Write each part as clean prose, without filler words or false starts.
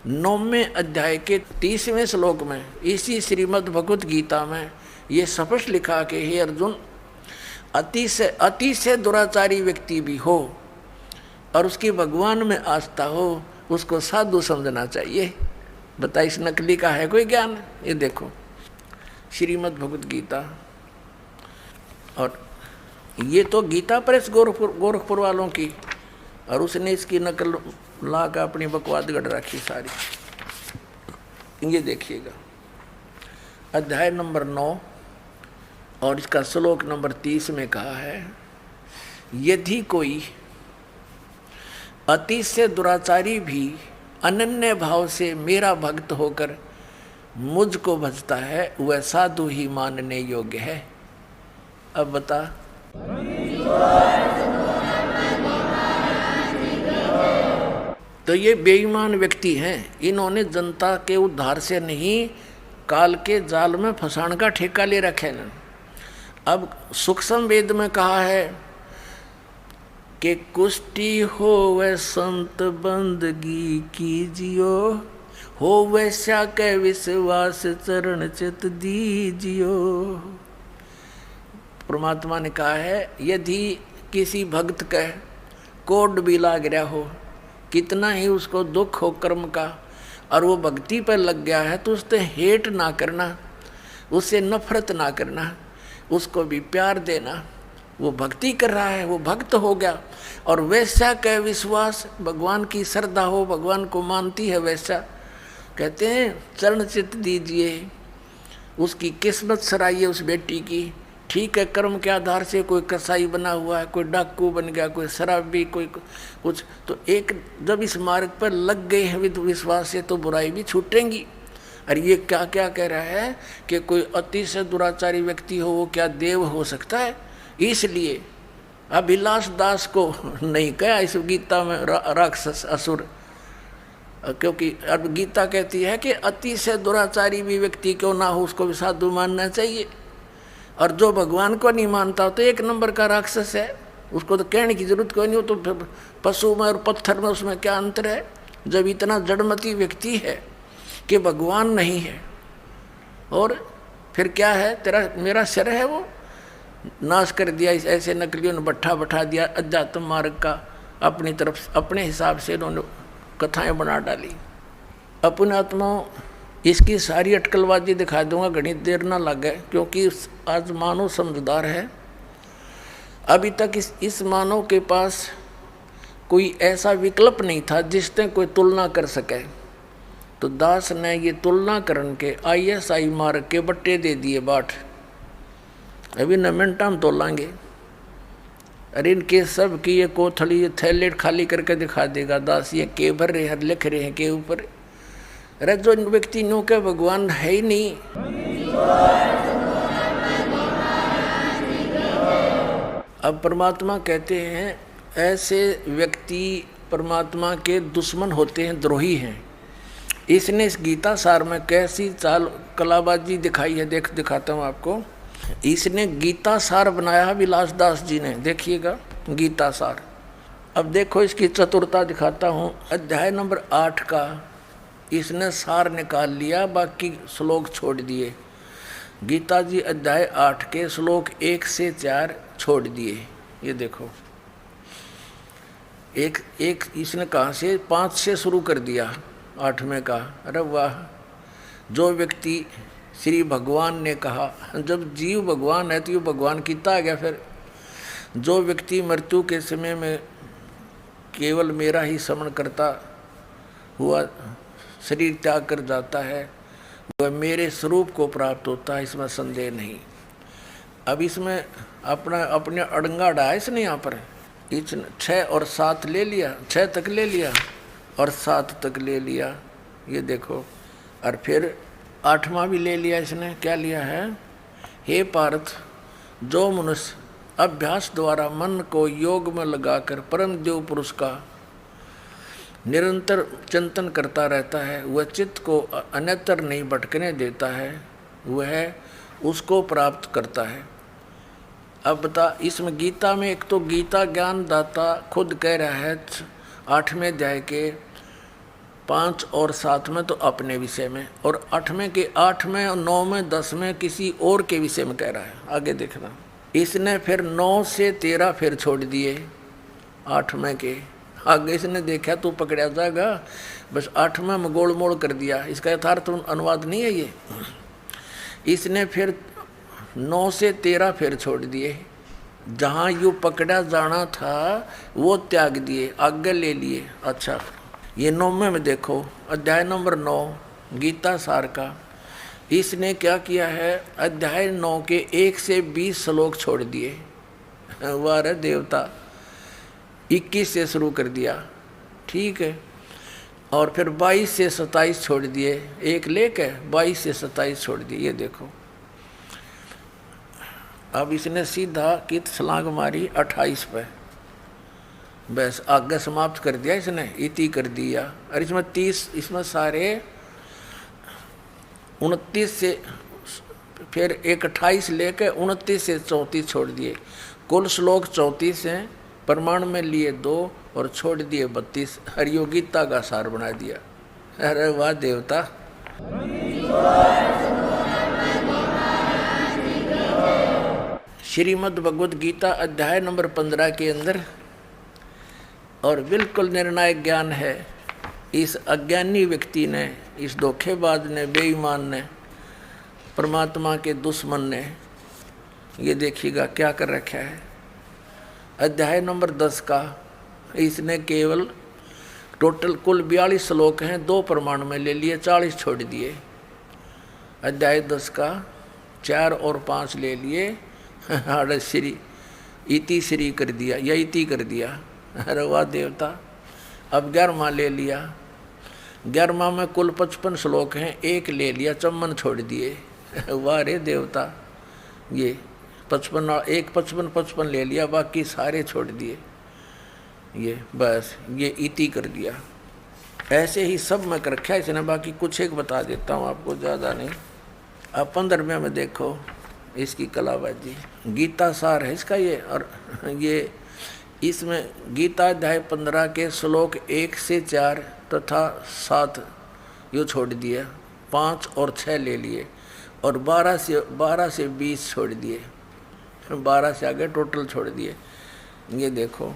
9वें अध्याय के 30वें श्लोक में इसी श्रीमद् भगवत गीता में ये स्पष्ट लिखा कि हे अर्जुन, अति से दुराचारी व्यक्ति भी हो और उसकी भगवान में आस्था हो, उसको साधु समझना चाहिए। बता, इस नकली का है कोई ज्ञान? ये देखो श्रीमद् भगवत गीता, और ये तो गीता प्रेस गोरखपुर वालों की, और उसने इसकी नकल ला कर अपनी बकवाद गढ़ रखी सारी। ये देखिएगा अध्याय नंबर 9 और इसका श्लोक नंबर 30 में कहा है, यदि कोई अति से दुराचारी भी अनन्य भाव से मेरा भक्त होकर मुझको भजता है, वह साधु ही मानने योग्य है। अब बता, तो ये बेईमान व्यक्ति हैं, इन्होंने जनता के उद्धार से नहीं काल के जाल में फंसाने का ठेका ले रखे न। अब सूक्ष्म वेद में कहा है कि कुष्टि हो वह संत बंदगी कीजियो, हो वैसा के विश्वास चरण चित दीजियो। परमात्मा ने कहा है यदि किसी भक्त का कोड भी लाग रहा हो, कितना ही उसको दुख हो कर्म का, और वो भक्ति पर लग गया है, तो उससे हेट ना करना, उससे नफरत ना करना, उसको भी प्यार देना। वो भक्ति कर रहा है, वो भक्त हो गया, और वैसा का विश्वास, भगवान की श्रद्धा हो, भगवान को मानती है, वैसा कहते हैं चरण चित दीजिए। उसकी किस्मत सराइए उस बेटी की। ठीक है, कर्म के आधार से कोई कसाई बना हुआ है, कोई डाकू बन गया, कोई शराबी, कोई कुछ, तो एक जब इस मार्ग पर लग गए हैं विश्वास से, तो बुराई भी छूटेंगी। और ये क्या क्या कह रहा है कि कोई अति से दुराचारी व्यक्ति हो, वो क्या देव हो सकता है? इसलिए अभिलाष दास को नहीं कहा इस गीता में राक्षस असुर, क्योंकि अब गीता कहती है कि अति से दुराचारी भी व्यक्ति क्यों ना हो, उसको भी साधु मानना चाहिए। और जो भगवान को नहीं मानता तो एक नंबर का राक्षस है, उसको तो कहने की जरूरत कोई नहीं हो। तो पशु में और पत्थर में उसमें क्या अंतर है? जब इतना जड़मती व्यक्ति है कि भगवान नहीं है, और फिर क्या है, तेरा मेरा सिर है, वो नाश कर दिया। ऐसे नकलियों ने बैठा दिया अध्यात्म मार्ग का, अपनी तरफ अपने हिसाब से उन्होंने कथाएं बना डाली। अपने आत्माओं, इसकी सारी अटकलबाजी दिखा दूंगा, घनी देर ना लगे, क्योंकि आज मानव समझदार है। अभी तक इस मानव के पास कोई ऐसा विकल्प नहीं था जिसने कोई तुलना कर सके। तो दास ने ये तुलना करन के ISI मार्ग के बट्टे दे दिए बाट। अभी न मिनट हम तोलांगे। अरे इनके सब की ये कोथड़ी, ये थैले खाली करके दिखा देगा दास, ये के भर रहे हैं, लिख रहे हैं के ऊपर। अरे जो व्यक्ति नो के भगवान है ही नहीं, अब परमात्मा कहते हैं ऐसे व्यक्ति परमात्मा के दुश्मन होते हैं, द्रोही हैं। इसने इस गीता सार में कैसी चाल कलाबाजी दिखाई है, दिखाता हूँ आपको। इसने गीता सार बनाया विलास दास जी ने, देखिएगा गीता सार। अब देखो इसकी चतुरता दिखाता हूँ। अध्याय नंबर 8 का इसने सार निकाल लिया, बाकी श्लोक छोड़ दिए। गीता जी अध्याय 8 के श्लोक 1 से 4 छोड़ दिए। ये देखो एक इसने कहाँ से 5 से शुरू कर दिया, 8वें का। अरे वाह, जो व्यक्ति श्री भगवान ने कहा, जब जीव भगवान है तो ये भगवान कितना आ गया। फिर जो व्यक्ति मृत्यु के समय में केवल मेरा ही स्मरण करता हुआ शरीर त्याग कर जाता है, वह मेरे स्वरूप को प्राप्त होता है, इसमें संदेह नहीं। अब इसमें अपने अड़ंगा डाया इसने यहाँ पर। 6 और 7 ले लिया, 6 तक ले लिया और 7 तक ले लिया, ये देखो। और फिर 8वां भी ले लिया इसने। क्या लिया है? हे पार्थ, जो मनुष्य अभ्यास द्वारा मन को योग में लगाकर परम देव पुरुष का निरंतर चिंतन करता रहता है, वह चित्त को अन्यत्र नहीं भटकने देता है, वह उसको प्राप्त करता है। अब बता, इसमें गीता में एक तो गीता ज्ञान दाता खुद कह रहा है 8वें अध्याय के 5 और 7 में तो अपने विषय में, और 8वें के 8 में और 9 में 10 में किसी और के विषय में कह रहा है। आगे देखना, इसने फिर 9 से 13 फिर छोड़ दिए 8वें के। आगे इसने देखा तू पकड़ा जाएगा, बस 8वें में गोल मोड़ कर दिया। इसका यथार्थ अनुवाद नहीं है ये। इसने फिर 9 से 13 फिर छोड़ दिए, जहाँ यू पकड़ा जाना था वो त्याग दिए, आगे ले लिए। अच्छा, ये 9वें में देखो, अध्याय नंबर 9 गीता सार का। इसने क्या किया है, अध्याय 9 के 1 से 20 श्लोक छोड़ दिए। वाह रे देवता, 21 से शुरू कर दिया, ठीक है। और फिर 22 से 27 छोड़ दिए, एक लेके 22 से 27 छोड़ दिए। ये देखो, अब इसने सीधा कित छलांग मारी 28 पे, बस आगे समाप्त कर दिया इसने, इति कर दिया। और इसमें 30, इसमें सारे 29 से फिर एक 28 लेके 29 से 34 छोड़ दिए। कुल श्लोक 34 हैं, प्रमाण में लिए 2 और छोड़ दिए 32। हरियो गीता का सार बना दिया। अरे वाह देवता। श्रीमद् भगवद गीता अध्याय नंबर 15 के अंदर, और बिल्कुल निर्णायक ज्ञान है। इस अज्ञानी व्यक्ति ने, इस धोखेबाज ने, बेईमान ने, परमात्मा के दुश्मन ने, ये देखिएगा क्या कर रखा है। अध्याय नंबर 10 का इसने केवल टोटल कुल 42 श्लोक हैं, 2 प्रमाण में ले लिए, 40 छोड़ दिए। अध्याय 10 का 4 और 5 ले लिए, श्री इति श्री कर दिया, या इति कर दिया। अरे वाह देवता। अब 11वां ले लिया, 11वां में कुल 55 श्लोक हैं, 1 ले लिया, 54 छोड़ दिए। वाह रे देवता। ये 55 ले लिया, बाकी सारे छोड़ दिए। ये बस ये इति कर दिया। ऐसे ही सब में कर रखा है इसने, बाकी कुछ एक बता देता हूँ आपको, ज़्यादा नहीं। अब 15वें में देखो इसकी कलाबाजी। गीता सार है इसका ये, और ये इसमें गीता अध्याय 15 के श्लोक 1 से 4 तथा 7 यो छोड़ दिया, 5 और 6 ले लिए, और 12 से 20 छोड़ दिए, 12 से आगे टोटल छोड़ दिए। ये देखो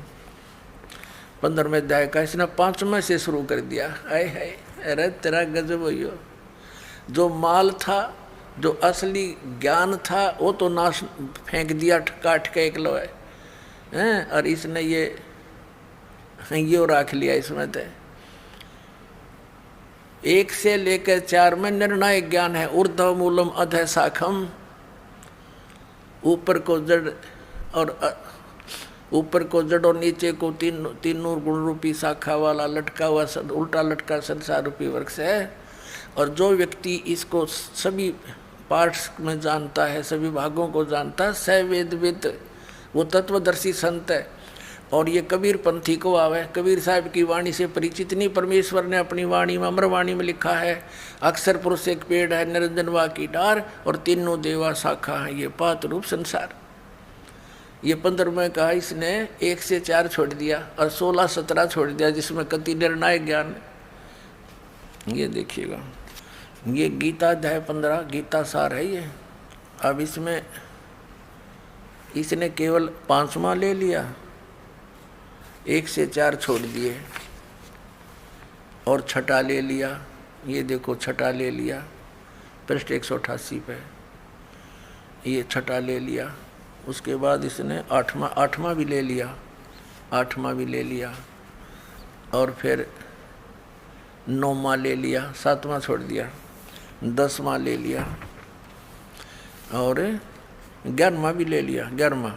15वें अध्याय का इसने 5वें से शुरू कर दिया। आए हाय, अरे तेरा गजब हो। जो माल था, जो असली ज्ञान था, वो तो नाश फेंक दिया, काट के एक लोहे हैं, और इसने ये रख लिया इसमें। तो 1 से लेकर 4 में निर्णायक ज्ञान है। ऊर्ध्व मूलम अधः शाखम, ऊपर को जड़ और नीचे को तीनों गुण रूपी शाखा वाला लटका हुआ उल्टा लटका संसार रूपी वृक्ष है। और जो व्यक्ति इसको सभी पार्ट्स में जानता है, सभी भागों को जानता है, स वेदविद, वो तत्वदर्शी संत है। और ये कबीर पंथी को आवे, कबीर साहब की वाणी से परिचित नहीं। परमेश्वर ने अपनी वाणी में, अमरवाणी में लिखा है, अक्षर पुरुष एक पेड़ है, निरंजन वा की डार, और तीनों देवा शाखा है, ये पात रूप संसार। ये 15वें कहा इसने 1 से 4 छोड़ दिया, और 16-17 छोड़ दिया, जिसमें कति निर्णायक ज्ञान। ये देखिएगा, ये गीता अध्याय 15 गीता सार है ये। अब इसमें इसने केवल 5वां ले लिया, 1 से 4 छोड़ दिए, और छठा ले लिया। ये देखो छठा ले लिया, पृष्ठ 188 पे ये छठा ले लिया। उसके बाद इसने 8वां भी ले लिया, 8वां भी ले लिया, और फिर 9वां ले लिया, 7वां छोड़ दिया, 10वां ले लिया, और 11वां भी ले लिया, 11वां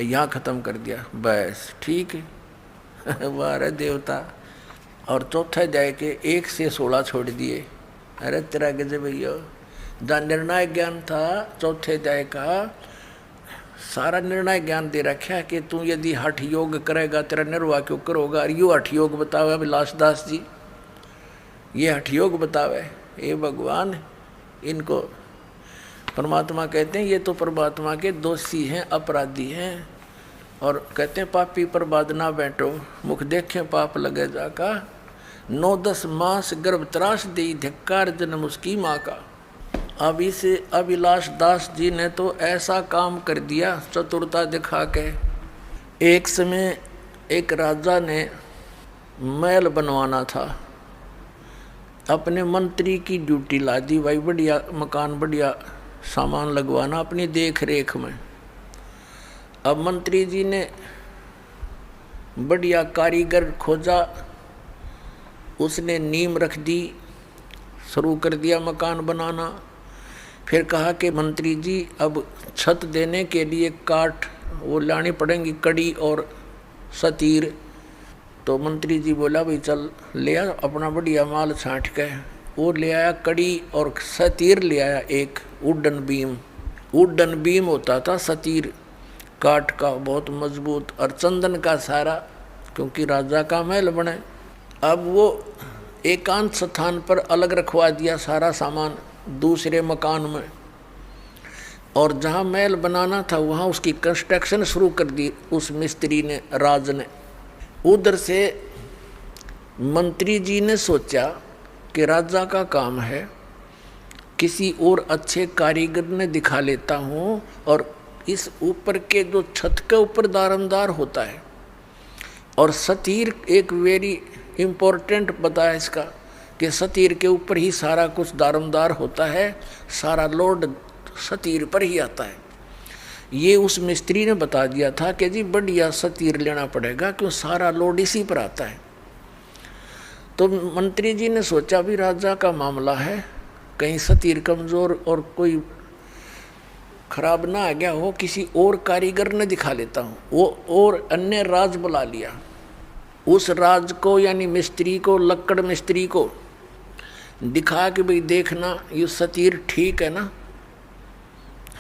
यहाँ ख़त्म कर दिया। बस ठीक है। वाह रे देवता। और चौथा अध्याय के 1 से 16 छोड़ दिए। अरे तेरा गजब भैया। जहाँ निर्णायक ज्ञान था चौथे अध्याय का, सारा निर्णय ज्ञान दे रखा है कि तू यदि हठ योग करेगा तेरा निर्वाह क्यों करोगा। और यो हठ योग बतावे अभिलाष दास जी, ये हठ योग बतावे। हे भगवान, इनको परमात्मा कहते हैं, ये तो परमात्मा के दोषी हैं, अपराधी हैं। और कहते हैं पापी पर बाद ना बैठो, मुख देखे पाप लगे जाका। 9-10 मास गर्भ त्रास दे धिक्कार जन्म उसकी माँ का। अब इस अभिलाष दास जी ने तो ऐसा काम कर दिया चतुरता दिखा के। एक समय एक राजा ने महल बनवाना था, अपने मंत्री की ड्यूटी ला दी, भाई बढ़िया मकान बढ़िया सामान लगवाना अपनी देख रेख में। अब मंत्री जी ने बढ़िया कारीगर खोजा, उसने नींव रख दी, शुरू कर दिया मकान बनाना। फिर कहा कि मंत्री जी अब छत देने के लिए काठ वो लानी पड़ेंगी, कड़ी और सतीर। तो मंत्री जी बोला भाई चल ले आ अपना बढ़िया माल छांट के। वो ले आया कड़ी और सतीर ले आया, एक वुडन बीम। वुडन बीम होता था सतीर, काठ का बहुत मजबूत, और चंदन का सारा, क्योंकि राजा का महल बने। अब वो एकांत स्थान पर अलग रखवा दिया सारा सामान दूसरे मकान में, और जहाँ महल बनाना था वहाँ उसकी कंस्ट्रक्शन शुरू कर दी उस मिस्त्री ने, राज ने। उधर से मंत्री जी ने सोचा कि राजा का काम है, किसी और अच्छे कारीगर ने दिखा लेता हूँ, और इस ऊपर के जो छत के ऊपर दारमदार होता है, और सतीर एक वेरी इम्पोर्टेंट बताया इसका कि सतीर के ऊपर ही सारा कुछ दारमदार होता है, सारा लोड सतीर पर ही आता है। ये उस मिस्त्री ने बता दिया था कि जी बढ़िया सतीर लेना पड़ेगा, क्यों सारा लोड इसी पर आता है। तो मंत्री जी ने सोचा भी राजा का मामला है, कहीं सतीर कमज़ोर और कोई खराब ना आ गया हो, किसी और कारीगर ने दिखा लेता हूँ। वो और अन्य राज बुला लिया, उस राज को यानी मिस्त्री को, लक्कड़ मिस्त्री को दिखा कि भाई देखना ये सतीर ठीक है ना।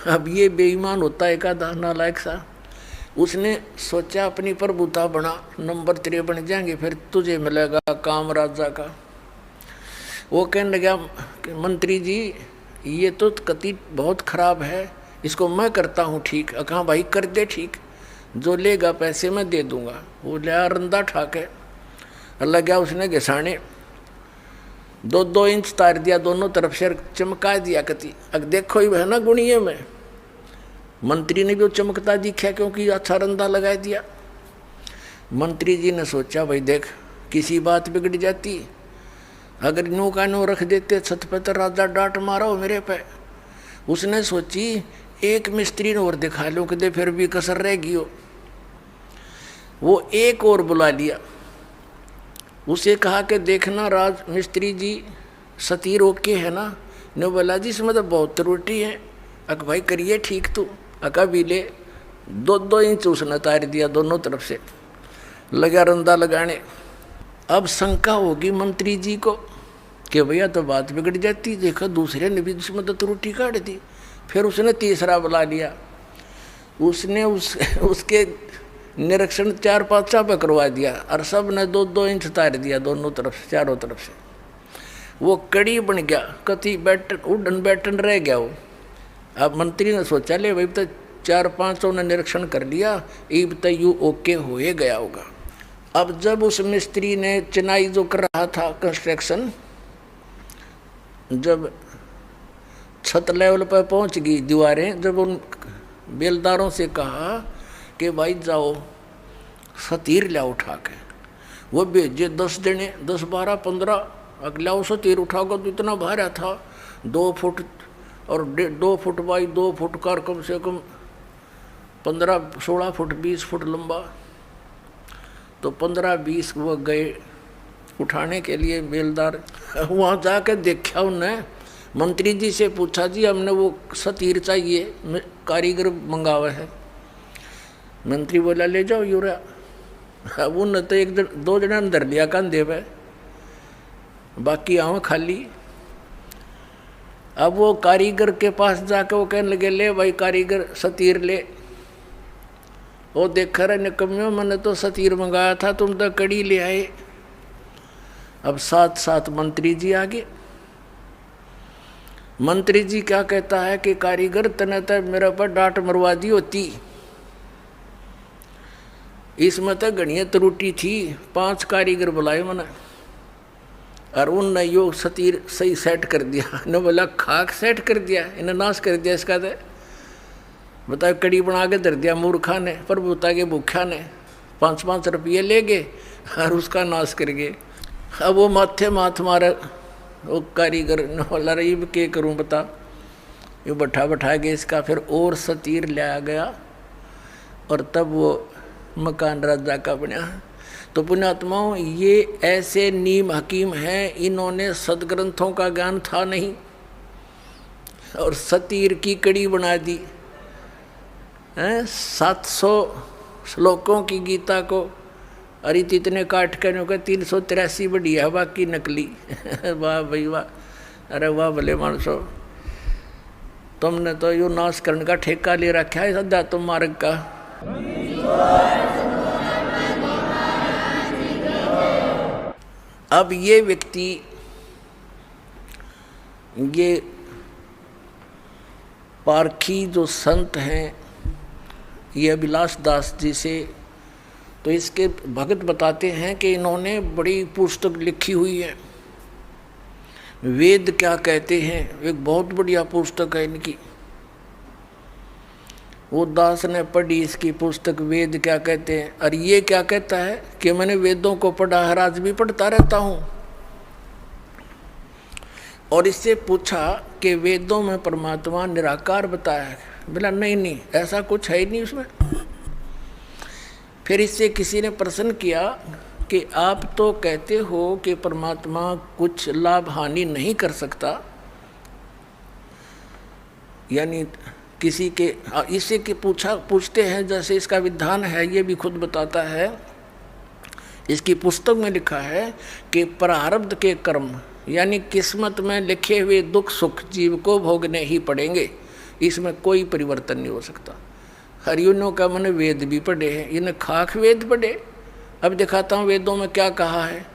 अब ये बेईमान होता है का नालायक सा, उसने सोचा अपनी प्रभुता बना, नंबर 3 बन जाएंगे फिर तुझे मिलेगा काम राजा का। वो कहने लगा कि मंत्री जी ये तो कति बहुत खराब है, इसको मैं करता हूँ ठीक। कहा भाई कर दे ठीक, जो लेगा पैसे मैं दे दूंगा। वो लिया रंदा ठाके लगा उसने घिसाने, 2-2 इंच तार दिया दोनों तरफ से, चमका दिया कति। अब देखो ही है ना गुणिये में, मंत्री ने भी वो चमकता दिखा क्योंकि अच्छा रंदा लगा दिया। मंत्री जी ने सोचा भाई देख किसी बात बिगड़ जाती, अगर नो का नो रख देते छत पे तो राजा डांट मारा हो मेरे पे। उसने सोची एक मिस्त्री ने और दिखा लो कि फिर भी कसर रहेगी हो। वो एक और बुला लिया, उसे कहा कि देखना राज मिस्त्री जी सतीर ओके है ना। ने बोला जी इसमें तो बहुत त्रुटि है। अक भाई करिए ठीक तू। अका भी ले 2-2 इंच उसने तार दिया दोनों तरफ से, लगा रंदा लगाने। अब शंका होगी मंत्री जी को कि भैया तो बात बिगड़ जाती, देखा दूसरे ने भी इसमें तो त्रुटि काट दी। फिर उसने तीसरा बुला लिया, उसने उसके निरीक्षण 4-5 पे करवा दिया, और सब ने 2-2 इंच तार दिया दोनों तरफ से, चारों तरफ से। वो कड़ी बन गया, कति बैटन उड़न बैटन रह गया वो। अब मंत्री ने सोचा ले भाई तो 4-5 ने निरीक्षण कर लिया, अब तो यू ओके हो गया होगा। अब जब उस मिस्त्री ने चिनाई जो कर रहा था कंस्ट्रक्शन, जब छत लेवल पर पहुंच गई दीवारें, जब उन बेलदारों से कहा कि भाई जाओ सतीर लाओ उठा के, वो भेजे 10 जने, 10, 12, 15 अगला सतीर उठाकर तो इतना भारा था, 2 फुट और 2 फुट बाई 2 फुट का, कम से कम 15-16 फुट 20 फुट लंबा। तो 15-20 वो गए उठाने के लिए बेलदार। वहाँ जाकर देखा उन्हें, मंत्री जी से पूछा जी हमने वो सतीर चाहिए, कारीगर मंगावा है। मंत्री बोला ले जाओ यूरा। अब उन तो 1-2 जने अंदर लिया कंधे पे, बाकी आँव खाली। अब वो कारीगर के पास जाकर वो कहने लगे ले भाई कारीगर सतीर ले। वो देख रहे निकम्यो मैंने तो सतीर मंगाया था, तुम तो कड़ी ले आए। अब साथ मंत्री जी आ गए। मंत्री जी क्या कहता है कि कारीगर तने तो मेरे पर डांट मरवा दी होती, इसमें तो गणिया त्रुटि थी। 5 कारीगर बुलाए मैंने, और उनने यो सतीर सही सेट कर दिया। ने बोला खाक सेट कर दिया, इन्हें नाश कर दिया इसका। तो बताओ कड़ी बना के धर दिया मूर्खा ने, प्रभुता के भूखा ने 5-5 रुपये ले गए और उसका नाश कर गए। अब वो माथे माथ मारे वो कारीगर ने बोला रही क्या करूं बता, ये बैठा के इसका फिर और सतीर लाया गया और तब वो मकान राजा का बना। तो पुण्यात्माओं, ये ऐसे नीम हकीम हैं, इन्होंने सदग्रंथों का ज्ञान था नहीं और सतीर की कड़ी बना दी हैं। 700 श्लोकों की गीता को अरे इतने काट कर 383 बढ़िया है, बाकी नकली। वाह भाई वाह, अरे वाह भले मानसो, तुमने तो यो नाश करने का ठेका ले रखा है सदा तुम मार्ग का। अब ये व्यक्ति, ये पारखी जो संत हैं, ये अभिलाष दास जी से, तो इसके भगत बताते हैं कि इन्होंने बड़ी पुस्तक लिखी हुई है, वेद क्या कहते हैं, एक बहुत बढ़िया पुस्तक है इनकी। वो दास ने पढ़ी इसकी पुस्तक वेद क्या कहते हैं, और ये क्या कहता है कि मैंने वेदों को पढ़ा है, आज भी पढ़ता रहता हूँ। और इससे पूछा कि वेदों में परमात्मा निराकार बताया है, बोला नहीं ऐसा कुछ है ही नहीं उसमें। फिर इससे किसी ने प्रश्न किया कि आप तो कहते हो कि परमात्मा कुछ लाभ हानि नहीं कर सकता, यानी किसी के, इससे कि पूछते हैं जैसे इसका विधान है, ये भी खुद बताता है। इसकी पुस्तक में लिखा है कि प्रारब्ध के कर्म यानी किस्मत में लिखे हुए दुख सुख जीव को भोगने ही पड़ेंगे, इसमें कोई परिवर्तन नहीं हो सकता। हरियों का मैंने वेद भी पढ़े हैं, इन्हें खाक वेद पढ़े। अब दिखाता हूँ वेदों में क्या कहा है।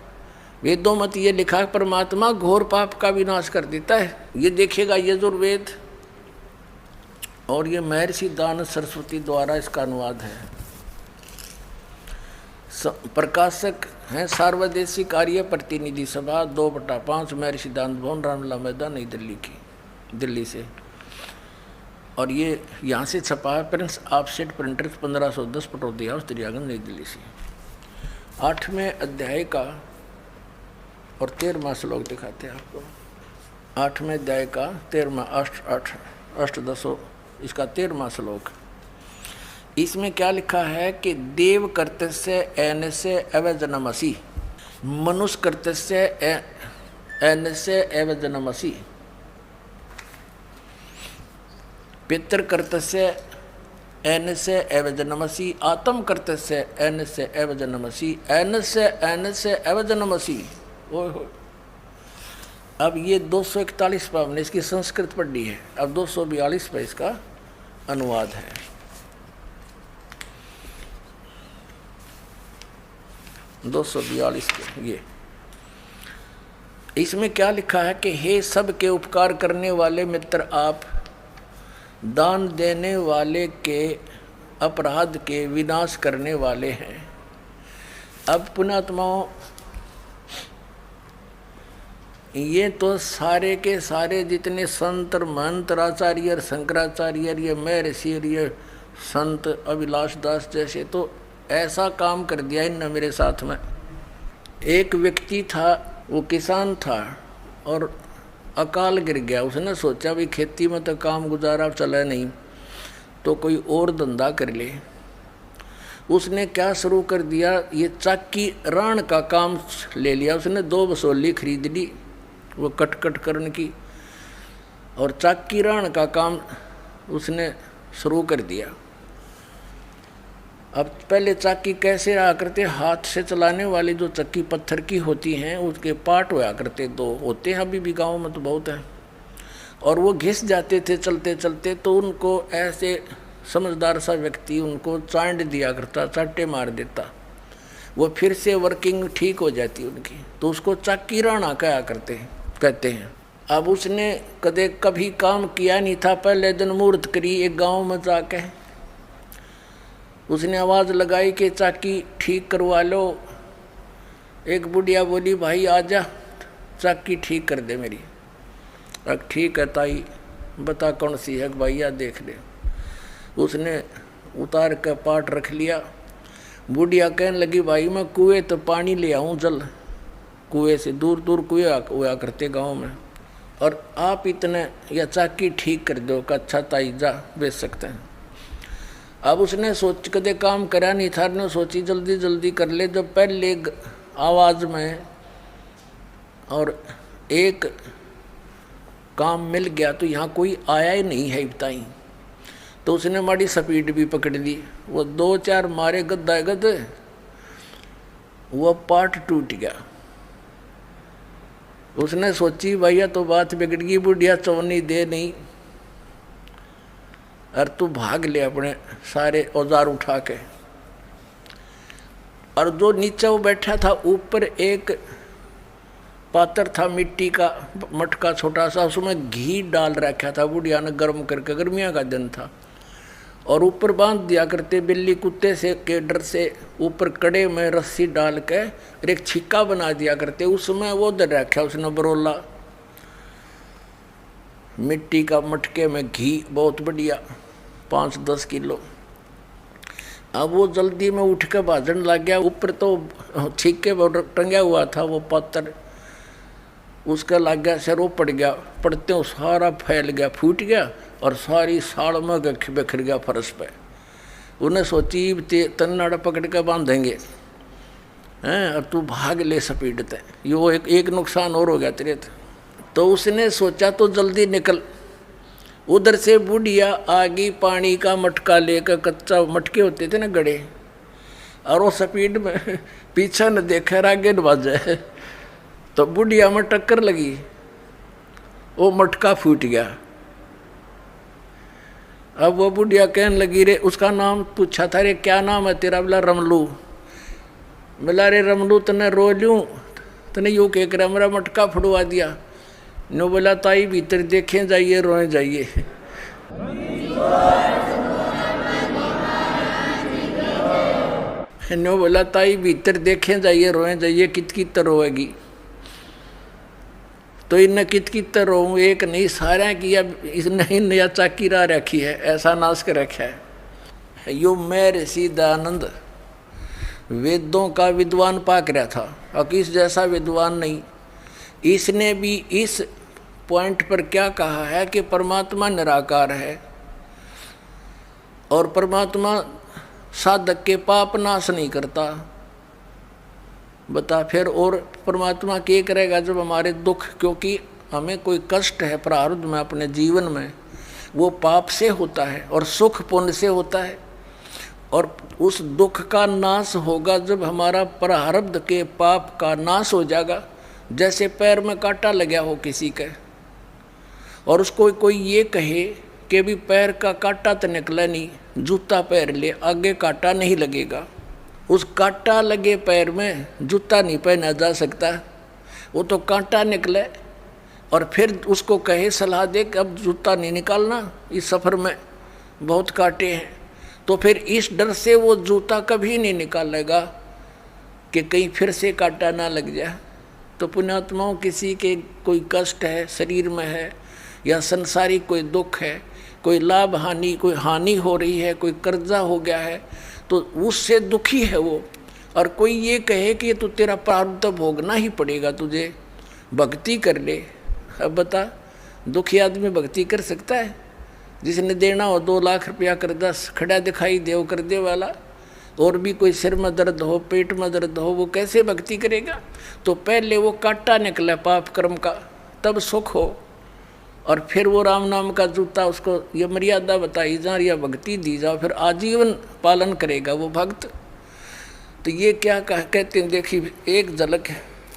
वेदों में तो ये लिखा है परमात्मा घोर पाप का विनाश कर देता है, ये देखिएगा यजुर्वेद, और ये महर्षि दान सरस्वती द्वारा इसका अनुवाद है। प्रकाशक हैं सार्वदेशिक आर्य प्रतिनिधि सभा 2/5 महर्षि दान भवन रामला मैदान नई दिल्ली की, दिल्ली से। और ये यहाँ से छपा है Prince offset printers 1510 Pataudi house Daryaganj नई दिल्ली से। 8वें अध्याय का और 13वां श्लोक दिखाते हैं आपको। 8वें अध्याय का 13वां अष्टदशो इसका 13वां श्लोक। इसमें क्या लिखा है कि देव कर्तस्य एनस्य अवजनमसि, मनुष्य कर्तस्य एनस्य अवजनमसि, पितृ कर्तस्य एनस्य अवजनमसि, आत्म कर्तस्य एनस्य अवजनमसि, एनस्य अवजनमसि। ओहो, अब ये 241 पर हमने इसकी संस्कृत पढ़ी है, अब 242 पर इसका अनुवाद है। ये इसमें क्या लिखा है कि हे सबके उपकार करने वाले मित्र, आप दान देने वाले के अपराध के विनाश करने वाले हैं। अब पुण्यात्माओं, ये तो सारे के सारे जितने संत महंत आचार्य शंकराचार्य, ये महर्षि, ये संत अभिलाष दास जैसे, तो ऐसा काम कर दिया इनने मेरे साथ में। एक व्यक्ति था, वो किसान था और अकाल गिर गया। उसने सोचा भी खेती में तो काम गुजारा चला नहीं, तो कोई और धंधा कर ले। उसने क्या शुरू कर दिया, ये चाकी राण का काम ले लिया। उसने 2 बसोली खरीद ली वो कट करने की, और चाकी राण का काम उसने शुरू कर दिया। अब पहले चाकी कैसे रहा करते, हाथ से चलाने वाली जो चक्की पत्थर की होती हैं, उसके पार्ट होया करते 2 होते हैं, अभी भी गाँव में तो बहुत हैं, और वो घिस जाते थे चलते चलते। तो उनको ऐसे समझदार सा व्यक्ति उनको चांड दिया करता, चाटे मार देता, वो फिर से वर्किंग ठीक हो जाती उनकी, तो उसको चाकी राणा कहते हैं। अब उसने कभी काम किया नहीं था, पहले दिन मुहूर्त करी एक गाँव में जाके, उसने आवाज़ लगाई कि चाकी ठीक करवा लो। एक बुढ़िया बोली भाई आ जा, चाकी ठीक कर दे मेरी। अब ठीक है ताई, बता कौन सी है भैया, देख ले। उसने उतार कर पाट रख लिया। बुढ़िया कहने लगी भाई मैं कुएं तो पानी ले आऊँ जल, कुएं से दूर दूर कुएं हुआ करते गाँव में, और आप इतने या चाकी ठीक कर दो का। अच्छा ताई जा बेच सकते हैं। अब उसने सोच कदे काम करा नहीं था, ने सोची जल्दी जल्दी कर ले। जब पहले आवाज़ में और एक काम मिल गया तो यहाँ कोई आया ही नहीं है बताई, तो उसने माड़ी स्पीड भी पकड़ ली। वो 2-4 मारे गद्दा गद्दे, वो पार्ट टूट गया। उसने सोची भैया तो बात बिगड़ गई, बुढ़िया चौनी दे नहीं, और तू भाग ले अपने सारे औजार उठा के। और जो नीचे वो बैठा था, ऊपर एक पात्र था मिट्टी का मटका छोटा सा, उसमें घी डाल रखा था बुढ़िया ने गर्म करके, गर्मियाँ का दिन था, और ऊपर बांध दिया करते बिल्ली कुत्ते से के डर से। ऊपर कड़े में रस्सी डाल के और एक छिक्का बना दिया करते, उसमें वो दर रखा उसने बरोला मिट्टी का मटके में घी बहुत बढ़िया 5-10 किलो। अब वो जल्दी में उठ के भाजन लग गया। ऊपर तो छिक्के टंगा हुआ था वो पात्र, उसका लग गया सिर, वो पड़ गया। पड़ते हो सारा फैल गया, फूट गया, और सारी साड़ में बिखर गया फर्श पे। उन्हें सोची तन्नाड़ा पकड़ के बांधेंगे हैं, और तू भाग ले स्पीड ते, यो एक नुकसान और हो गया तेरे। तो उसने सोचा तो जल्दी निकल। उधर से बुढ़िया आगी पानी का मटका लेकर, कच्चा मटके होते थे ना गड़े, और वो स्पीड में पीछे न देखे आगे न बाजे, तो बुढ़िया में टक्कर लगी, वो मटका फूट गया। अब वो बुढ़िया कहने लगी रे, उसका नाम पूछा था, रे क्या नाम है तेरा? बोला रमलू। बोला रे रमलू तने रो लूँ, तने यूँ कह कर मेरा मटका फुड़वा दिया। नो बोला ताई भीतर देखें जाइए रोए जाइए। नो बोला ताई भीतर देखें जाइए रोए जाइए, कित रोएगी। तो इन कित रो, एक नहीं सारा किया, इसने नया चाकी रा रखी है, ऐसा नाश कर रखा है। यो महर्षि दयानंद वेदों का विद्वान पाक रहा था, और किस जैसा विद्वान नहीं। इसने भी इस पॉइंट पर क्या कहा है कि परमात्मा निराकार है, और परमात्मा साधक के पाप नाश नहीं करता। बता फिर और परमात्मा क्या करेगा जब हमारे दुख, क्योंकि हमें कोई कष्ट है प्रारब्ध में अपने जीवन में, वो पाप से होता है और सुख पुण्य से होता है। और उस दुख का नाश होगा जब हमारा प्रारब्ध के पाप का नाश हो जाएगा। जैसे पैर में कांटा लगा हो किसी के, और उसको कोई ये कहे कि भी पैर का कांटा तो निकला नहीं, जूता पैर ले, आगे कांटा नहीं लगेगा। उस कांटा लगे पैर में जूता नहीं पहना जा सकता, वो तो कांटा निकले। और फिर उसको कहे सलाह दे कि अब जूता नहीं निकालना, इस सफ़र में बहुत कांटे हैं, तो फिर इस डर से वो जूता कभी नहीं निकालेगा कि कहीं फिर से कांटा ना लग जाए। तो पुण्यात्माओं, किसी के कोई कष्ट है शरीर में है, या संसारिक कोई दुख है, कोई लाभ हानि, कोई हानि हो रही है, कोई कर्जा हो गया है, तो उससे दुखी है वो। और कोई ये कहे कि तो तेरा प्रारब्ध भोगना ही पड़ेगा, तुझे भक्ति कर ले। अब बता, दुखी आदमी भक्ति कर सकता है? जिसने देना हो 2 लाख रुपया कर्जा खड़ा दिखाई दे वो कर दे वाला, और भी कोई सिर में दर्द हो, पेट में दर्द हो, वो कैसे भक्ति करेगा? तो पहले वो कांटा निकला पाप कर्म का, तब सुख हो, और फिर वो राम नाम का जूता, उसको ये मर्यादा बताई जा, या भक्ति दी जाओ, फिर आजीवन पालन करेगा वो भक्त। तो ये क्या कहते हैं, देखिए एक झलक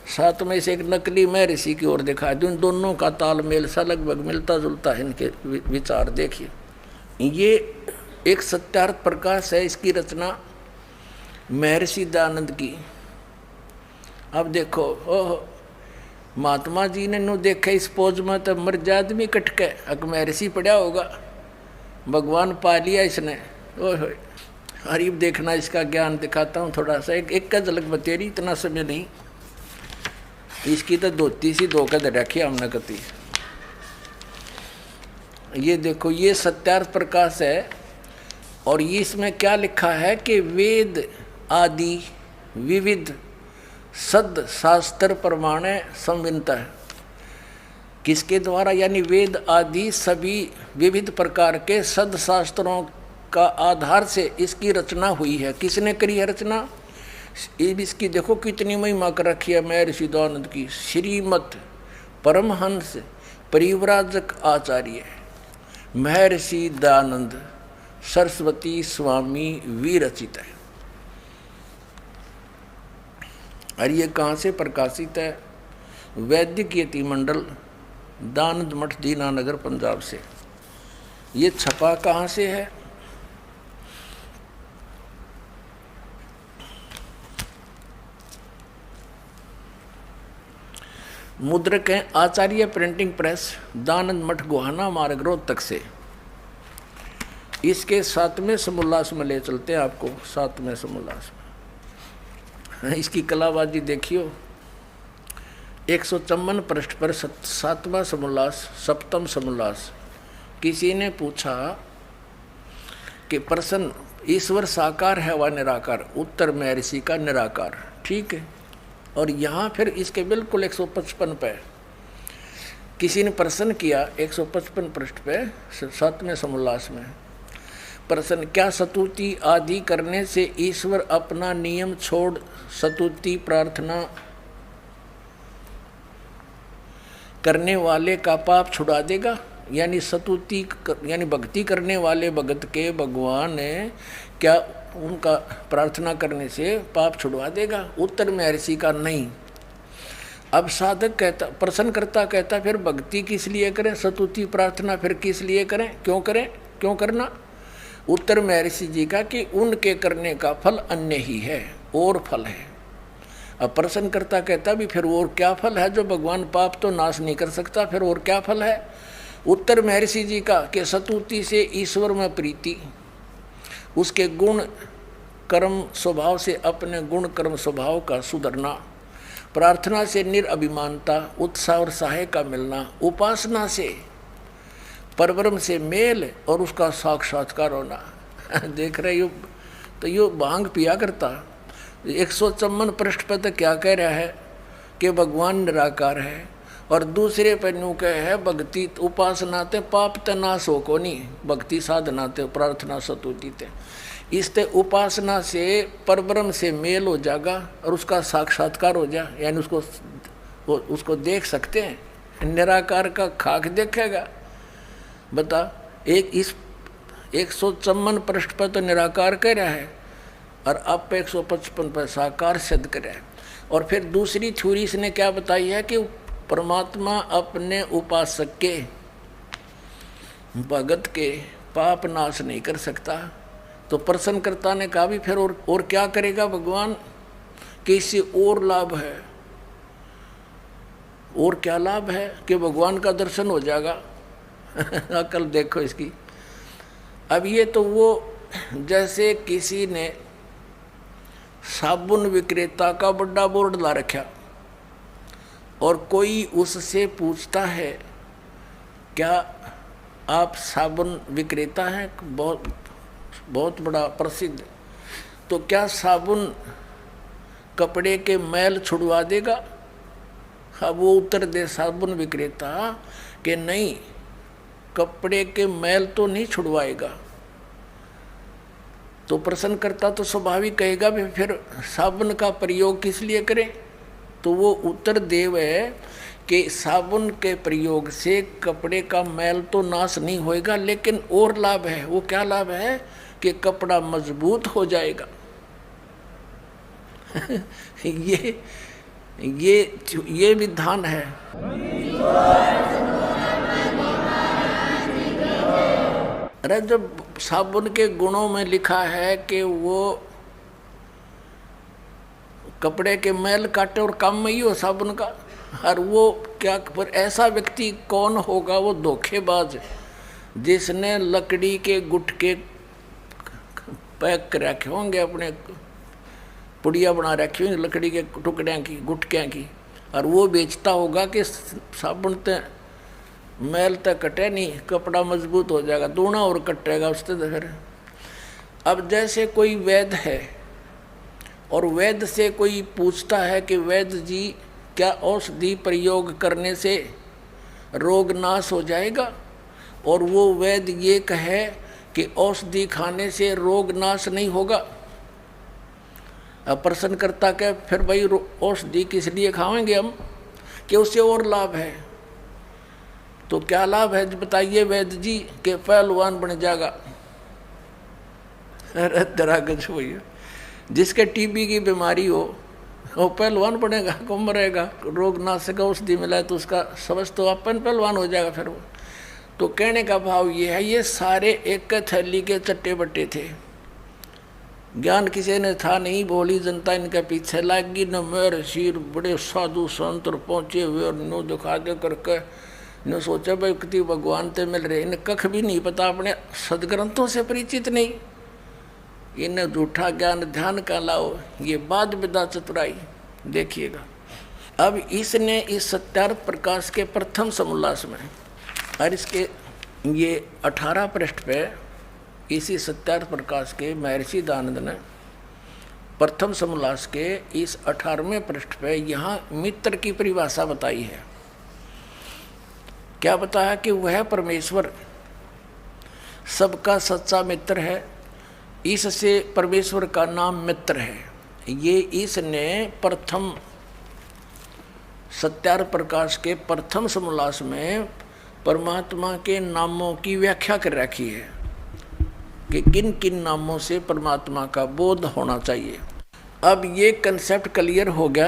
साथ में से एक नकली महर्षि की ओर दिखा दूँ, दोनों का तालमेल सा लगभग मिलता जुलता है इनके विचार। देखिए ये एक सत्यार्थ प्रकाश है, इसकी रचना महर्षि दयानंद की। अब देखो, ओह महात्मा जी ने नु देखे इस पोज में तो मर जा आदमी कटके, अक महर्षि पड़ा होगा, भगवान पा लिया इसने। ओह हरीब देखना, इसका ज्ञान दिखाता हूँ थोड़ा सा, एक का झलक बतेरी, इतना समय नहीं। इसकी तो धोती सी धोकर दे रखी हमने कती। ये देखो, ये सत्यार्थ प्रकाश है और इसमें क्या लिखा है कि वेद आदि विविध सद शास्त्र प्रमाणे संविनता है। किसके द्वारा? यानी वेद आदि सभी विविध प्रकार के सद शास्त्रों का आधार से इसकी रचना हुई है। किसने करी है रचना? इसकी देखो कितनी महिमा कर रखी है महर्षि दयानंद की। श्रीमद् परमहंस परिव्राजक आचार्य महर्षि दयानंद सरस्वती स्वामी विरचित है। और ये कहाँ से प्रकाशित है? वैदिक यति मंडल, दानंद मठ, दीनानगर, पंजाब से। ये छपा कहाँ से है? मुद्रक है आचार्य प्रिंटिंग प्रेस, दानंद मठ, गोहाना मार्ग, रोहतक से। इसके 7वें समोल्लास में ले चलते हैं आपको। 7वें समोल्लास में इसकी कलाबाजी देखियो। 154 पृष्ठ पर 7वां समोल्लास, 7म समोल्लास। किसी ने पूछा कि प्रश्न ईश्वर साकार है व निराकार? उत्तर महर्षि का निराकार। ठीक है। और यहाँ फिर इसके बिल्कुल 155 पे किसी ने प्रश्न किया, 155 पृष्ठ पे 7वें समोल्लास में प्रश्न, क्या स्तुति आदि करने से ईश्वर अपना नियम छोड़ स्तुति प्रार्थना करने वाले का पाप छुड़ा देगा? यानी स्तुति यानी भक्ति करने वाले भगत के भगवान क्या उनका प्रार्थना करने से पाप छुड़वा देगा? उत्तर महर्षि का नहीं। अब साधक कहता, प्रश्नकर्ता कहता, फिर भक्ति किस लिए करें, स्तुति प्रार्थना फिर किस लिए करें, क्यों करें, क्यों करना? उत्तर महर्षि जी का कि उनके करने का फल अन्य ही है, और फल है। अब प्रश्नकर्ता कहता भी फिर और क्या फल है? जो भगवान पाप तो नाश नहीं कर सकता, फिर और क्या फल है? उत्तर महर्षि जी का कि स्तुति से ईश्वर में प्रीति, उसके गुण कर्म स्वभाव से अपने गुण कर्म स्वभाव का सुधरना, प्रार्थना से निरअभिमानता, उत्साह और सहाय का मिलना, उपासना से परब्रह्म से मेल और उसका साक्षात्कार होना। देख रहे हो, तो यो भांग पिया करता। 154 पृष्ठ पर तो क्या कह रहा है कि भगवान निराकार है, और दूसरे पर न्यू कह है भक्ति उपासना ते पाप ते नाश हो को नहीं, भक्ति साधना ते प्रार्थना स्तुति ते। इससे उपासना से परब्रह्म से मेल हो जाएगा और उसका साक्षात्कार हो जाए, यानी उसको देख सकते हैं। निराकार का खाक देखेगा। बता, एक इस 154 पृष्ठ पर तो निराकार कह रहा है और अब पे 155 पर साकार सिद्ध कर रहा है। और फिर दूसरी थ्योरी इसने क्या बताई है कि परमात्मा अपने उपासक के भगत के पाप नाश नहीं कर सकता। तो प्रश्नकर्ता ने कहा भी फिर और क्या करेगा भगवान, कि इससे और लाभ है। और क्या लाभ है? कि भगवान का दर्शन हो जाएगा। अकल देखो इसकी। अब ये तो वो जैसे किसी ने साबुन विक्रेता का बड़ा बोर्ड ला रखा और कोई उससे पूछता है क्या आप साबुन विक्रेता हैं, बहुत बड़ा प्रसिद्ध, तो क्या साबुन कपड़े के मैल छुड़वा देगा? अब वो उत्तर दे साबुन विक्रेता कि नहीं, कपड़े के मैल तो नहीं छुड़वाएगा। तो प्रश्नकर्ता तो स्वाभाविक कहेगा भी फिर साबुन का प्रयोग किस लिए करें? तो वो उत्तर देव है कि साबुन के प्रयोग से कपड़े का मैल तो नाश नहीं होएगा, लेकिन और लाभ है। वो क्या लाभ है? कि कपड़ा मजबूत हो जाएगा। ये विधान है। अरे जब साबुन के गुणों में लिखा है कि वो कपड़े के मैल काटे और काम में ही हो साबुन का, और वो क्या, पर ऐसा व्यक्ति कौन होगा? वो धोखेबाज जिसने लकड़ी के गुटके पैक कर रखे होंगे, अपने पुड़िया बना रखी होंगी लकड़ी के टुकड़े की, गुटकियाँ की, और वो बेचता होगा कि साबुन ते मैल तक कटे नहीं, कपड़ा मजबूत हो जाएगा, दूना और कटेगा उससे। तो फिर अब जैसे कोई वैद्य है और वैद्य से कोई पूछता है कि वैद्य जी क्या औषधि प्रयोग करने से रोग नाश हो जाएगा, और वो वैद्य ये कहे कि औषधि खाने से रोग नाश नहीं होगा। अब प्रश्न करता कि फिर भाई औषधि किस लिए खाएंगे हम, कि उससे और लाभ है। तो क्या लाभ है बताइए वैद्य जी, के पहलवान बन जाएगा। अरे दरागज भैया, जिसके टीबी की बीमारी हो वो पहलवान बनेगा, को मरेगा, रोग नाशक औषधि मिला है तो उसका समझ तो अपन पहलवान हो जाएगा फिर वो। तो कहने का भाव ये है, ये सारे एक थैली के चट्टे बट्टे थे, ज्ञान किसी ने था नहीं, भोली जनता इनके पीछे लगी। न मेरे सिर बड़े साधु संत पहुँचे हुए और नो दिखा दे करके न सोचा भाई कितनी भगवान ते मिल रहे, इन्हें कख भी नहीं पता, अपने सदग्रंथों से परिचित नहीं, इन्हें झूठा ज्ञान ध्यान का लाओ, ये बाद विदा चतुराई। देखिएगा अब इसने इस सत्यार्थ प्रकाश के प्रथम समोल्लास में और इसके ये 18 पृष्ठ पे इसी सत्यार्थ प्रकाश के महर्षि दयानंद ने प्रथम समोल्लास के इस 18वें पृष्ठ पे यहाँ मित्र की परिभाषा बताई है। क्या बताया कि वह परमेश्वर सबका सच्चा मित्र है, इससे परमेश्वर का नाम मित्र है। ये इसने प्रथम सत्यार्थ प्रकाश के प्रथम समोल्लास में परमात्मा के नामों की व्याख्या कर रखी है कि किन किन नामों से परमात्मा का बोध होना चाहिए। अब ये कंसेप्ट क्लियर हो गया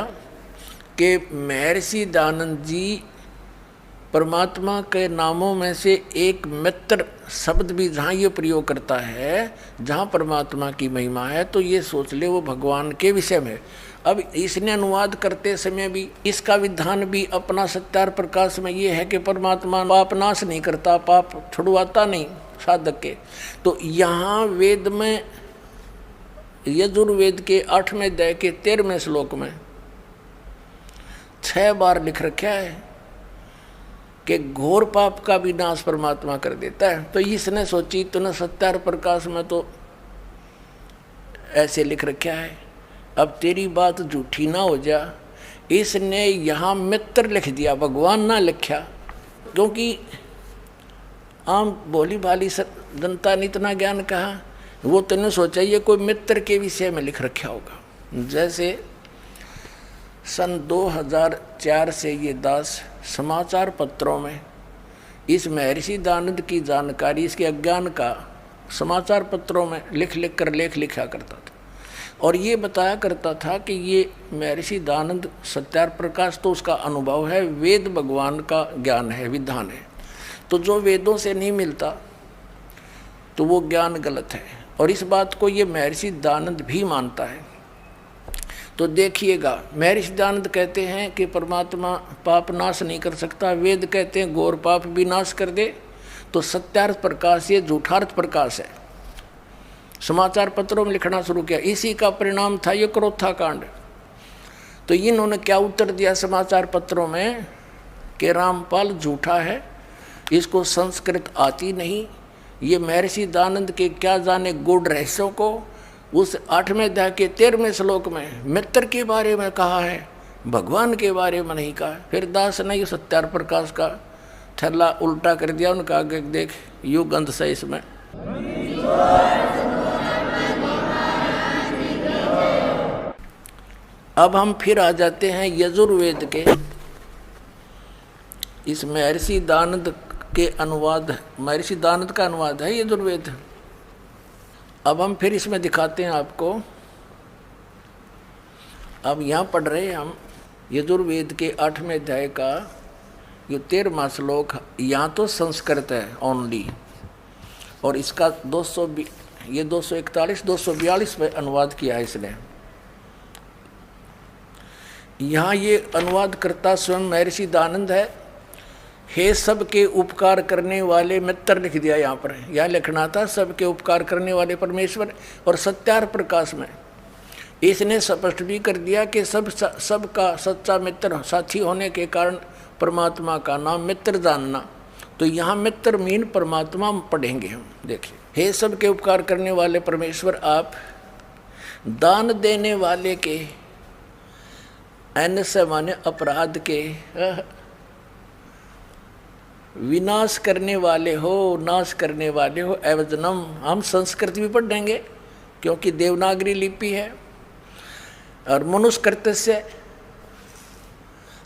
कि महर्षि दयानंद जी परमात्मा के नामों में से एक मित्र शब्द भी जहाँ ये प्रयोग करता है, जहाँ परमात्मा की महिमा है, तो ये सोच ले वो भगवान के विषय में। अब इसने अनुवाद करते समय भी इसका विधान भी अपना सत्यार्थ प्रकाश में ये है कि परमात्मा पाप नाश नहीं करता, पाप छुड़वाता नहीं साधक के। तो यहाँ वेद में यजुर्वेद के 8वें अध्याय के 13वें श्लोक में 6 बार लिख रखा है कि घोर पाप का भी नाश परमात्मा कर देता है। तो इसने सोची तूने सत्यार्थ प्रकाश में तो ऐसे लिख रखा है, अब तेरी बात झूठी ना हो जा, इसने यहाँ मित्र लिख दिया, भगवान ना लिखा, क्योंकि आम भोली भाली जनता ने इतना ज्ञान कहा, वो तूने सोचा ये कोई मित्र के विषय में लिख रखा होगा। जैसे सन 2004 से ये दास समाचार पत्रों में इस महर्षि दयानंद की जानकारी, इसके अज्ञान का समाचार पत्रों में लिख लिख कर लेख लिखा करता था, और ये बताया करता था कि ये महर्षि दयानंद सत्यार्थ प्रकाश तो उसका अनुभव है, वेद भगवान का ज्ञान है, विधान है, तो जो वेदों से नहीं मिलता तो वो ज्ञान गलत है। और इस बात को ये महर्षि दयानंद भी मानता है। तो देखिएगा, महर्षि दयानंद कहते हैं कि परमात्मा पाप नाश नहीं कर सकता, वेद कहते हैं घोर पाप भी नाश कर दे, तो सत्यार्थ प्रकाश ये झूठार्थ प्रकाश है। समाचार पत्रों में लिखना शुरू किया, इसी का परिणाम था ये क्रोथा कांड। तो इन्होंने क्या उत्तर दिया समाचार पत्रों में कि रामपाल झूठा है, इसको संस्कृत आती नहीं, ये महर्षि दयानंद के क्या जाने गूढ़ रहस्यों को उस 8वें अध्याय के 13वें श्लोक में मित्र के बारे में कहा है, भगवान के बारे में नहीं कहा। फिर दास ने ये सत्यार्थ प्रकाश का थैला उल्टा कर दिया, उनका आगे देख युग अंत से इसमें। अब हम फिर आ जाते हैं यजुर्वेद के इस महर्षि दयानंद के अनुवाद, महर्षि दयानंद का अनुवाद है यजुर्वेद। अब हम फिर इसमें दिखाते हैं आपको। अब यहाँ पढ़ रहे हैं हम यजुर्वेद के 8वें अध्याय का ये 13वां श्लोक। यहाँ तो संस्कृत है ओनली, और इसका 241 242 में अनुवाद किया है इसने। यहाँ ये अनुवाद करता स्वयं महर्षि दयानंद है। हे सबके उपकार करने वाले मित्र लिख दिया यहाँ पर, यहाँ लिखना था सबके उपकार करने वाले परमेश्वर। और सत्यार्थ प्रकाश में इसने स्पष्ट भी कर दिया कि सबका सच्चा मित्र साथी होने के कारण परमात्मा का नाम मित्र जानना। तो यहाँ मित्र मीन परमात्मा पढ़ेंगे हम। देखिए, हे सबके उपकार करने वाले परमेश्वर, आप दान देने वाले के से माने अपराध के विनाश करने वाले हो, नाश करने वाले हो। एवजनम, हम संस्कृत भी पढ़ देंगे क्योंकि देवनागरी लिपि है। और मनुष्य से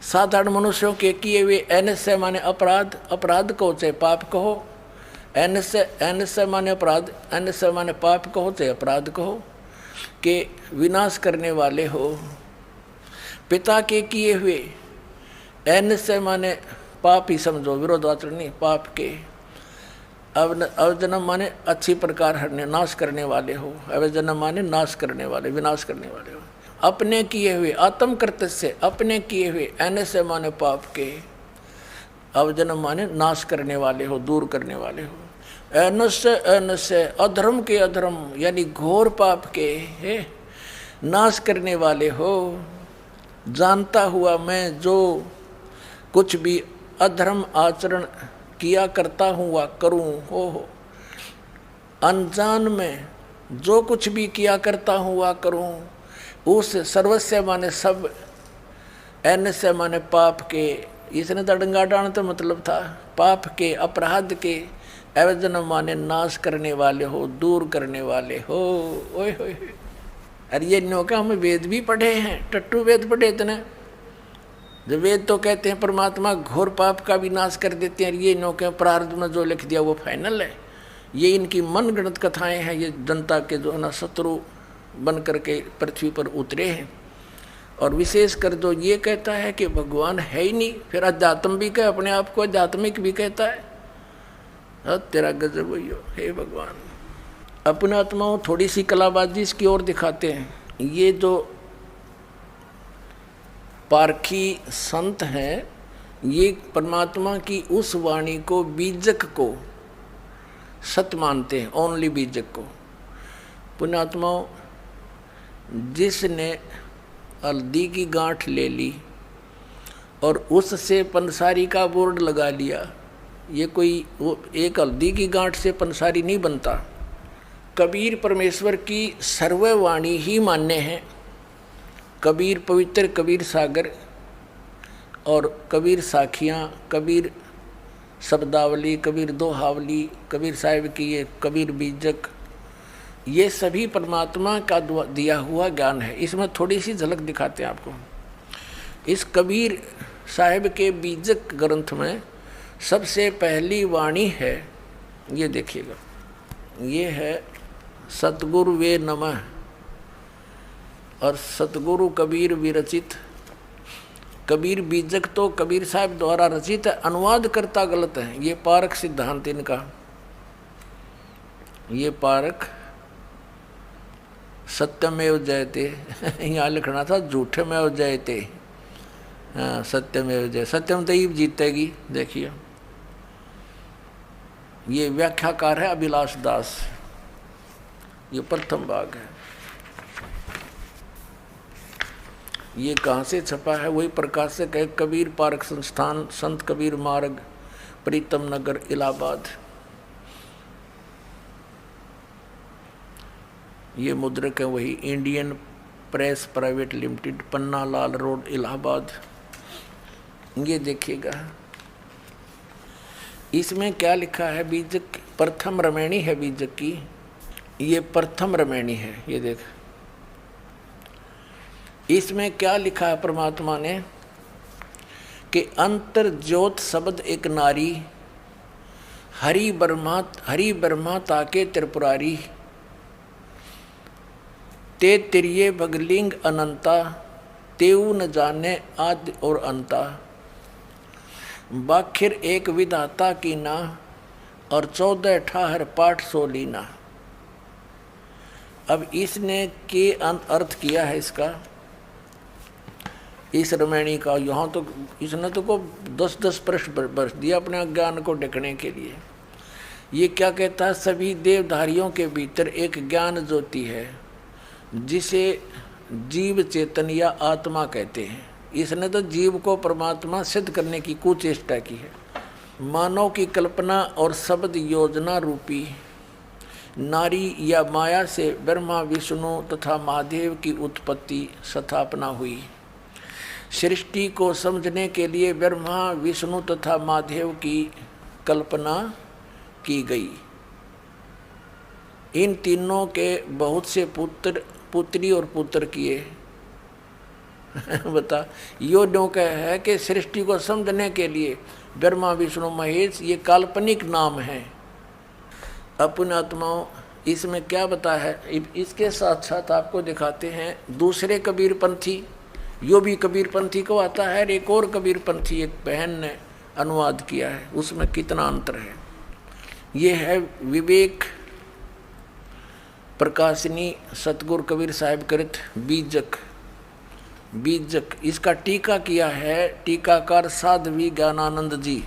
साधारण मनुष्यों के किए हुए से माने अपराध, अपराध को चाहे पाप कहो, से माने अपराध, से माने पाप कहो चाहे अपराध कहो, के विनाश करने वाले हो। पिता के किए हुए से माने पाप ही समझो, विरोधाचरण नहीं, पाप के। अवजनम माने अच्छी प्रकार हरने, नाश करने वाले हो। अवजनम माने नाश करने वाले, विनाश करने वाले हो। अपने किए हुए, आत्म कर्तव्य, अपने किए हुए से माने पाप के। अवजनम माने नाश करने वाले हो, दूर करने वाले हो। से अधर्म के, अधर्म यानी घोर पाप के है नाश करने वाले हो। जानता हुआ मैं जो कुछ भी अधर्म आचरण किया करता हूँ वा करूँ हो, अनजान में जो कुछ भी किया करता हूँ वा करूँ, उस सर्वस्व माने सब, से माने पाप के। इसने दड़ंगा डाण तो मतलब था पाप के, अपराध के। एवजन माने नाश करने वाले हो, दूर करने वाले हो। ओए होए, अरे ये नो का हम वेद भी पढ़े हैं, टट्टू वेद पढ़े इतने। जब वेद तो कहते हैं परमात्मा घोर पाप का विनाश कर देते हैं, ये नो के प्रारब्ध में जो लिख दिया वो फाइनल है। ये इनकी मनगढ़ंत कथाएं हैं, ये जनता के जो है ना शत्रु बन करके पृथ्वी पर उतरे हैं। और विशेष कर जो ये कहता है कि भगवान है ही नहीं, फिर अध्यात्म भी कहे, अपने आप को आध्यात्मिक भी कहता है। तेरा गजब वही हो, हे भगवान। अपने आत्माओं थोड़ी सी कलाबाजी इसकी ओर दिखाते हैं। ये जो पारखी संत हैं, ये परमात्मा की उस वाणी को, बीजक को सत्य मानते हैं, ओनली बीजक को। पुण्यात्माओं, जिसने हल्दी की गांठ ले ली और उससे पंसारी का बोर्ड लगा लिया, ये कोई वो एक हल्दी की गांठ से पंसारी नहीं बनता। कबीर परमेश्वर की सर्ववाणी ही मान्य है। कबीर पवित्र, कबीर सागर और कबीर साखियाँ, कबीर शब्दावली, कबीर दोहावली, कबीर साहिब की ये कबीर बीजक, ये सभी परमात्मा का दिया हुआ ज्ञान है। इसमें थोड़ी सी झलक दिखाते हैं आपको। इस कबीर साहिब के बीजक ग्रंथ में सबसे पहली वाणी है, ये देखिएगा, ये है सतगुरु वे नमः। और सतगुरु कबीर विरचित, कबीर बीजक तो कबीर साहब द्वारा रचित है, अनुवाद करता गलत है। ये पारक सिद्धांत इनका, ये पारक सत्यमेव जयते यहाँ लिखना था झूठमेव जयते। हाँ, सत्यमेव जय, सत्यम तो ही जीतेगी। देखिए, ये व्याख्याकार है अभिलाष दास, ये प्रथम भाग है। ये कहाँ से छपा है? वही प्रकाशक है, कबीर पारक संस्थान, संत कबीर मार्ग, प्रीतम नगर, इलाहाबाद। ये मुद्रक है वही, Indian press private limited, Panna Lal road, Allahabad. ये देखिएगा, इसमें क्या लिखा है? बीजक प्रथम रमैणी है बीजक की, ये प्रथम रमैणी है। ये देख, इसमें क्या लिखा है परमात्मा ने कि अंतर ज्योत शब्द एक नारी, हरि ब्रह्मा ताके त्रिपुरारी, ते तिरिये भगलिंग अनंता, तेऊ न जाने आदि और अंता, बाखिर एक विधाता की ना, और 14 ठाहर पाठ सोलीना। अब इसने के अर्थ किया है इसका, इस रमैणी का। यहाँ तो इसने तो को 10-10 प्रश्न बरस दिया अपने ज्ञान को ढकने के लिए। ये क्या कहता है? सभी देवधारियों के भीतर एक ज्ञान ज्योति है, जिसे जीव चेतन या आत्मा कहते हैं। इसने तो जीव को परमात्मा सिद्ध करने की कुचेष्टा की है। मानव की कल्पना और शब्द योजना रूपी नारी या माया से ब्रह्मा विष्णु तथा महादेव की उत्पत्ति स्थापना हुई। सृष्टि को समझने के लिए ब्रह्मा विष्णु तथा महादेव की कल्पना की गई। इन तीनों के बहुत से पुत्र पुत्री और पुत्र किए। बता, यो डोंका है कि सृष्टि को समझने के लिए ब्रह्मा विष्णु महेश ये काल्पनिक नाम है। अपने आत्माओं इसमें क्या बता है, इसके साथ साथ आपको दिखाते हैं दूसरे कबीरपंथी। यो भी कबीरपंथी को आता है, एक और कबीरपंथी एक बहन ने अनुवाद किया है, उसमें कितना अंतर है। ये है विवेक प्रकाशनी सतगुरु कबीर साहिब कृत बीजक। बीजक इसका टीका किया है टीकाकार साध्वी ज्ञानानंद जी।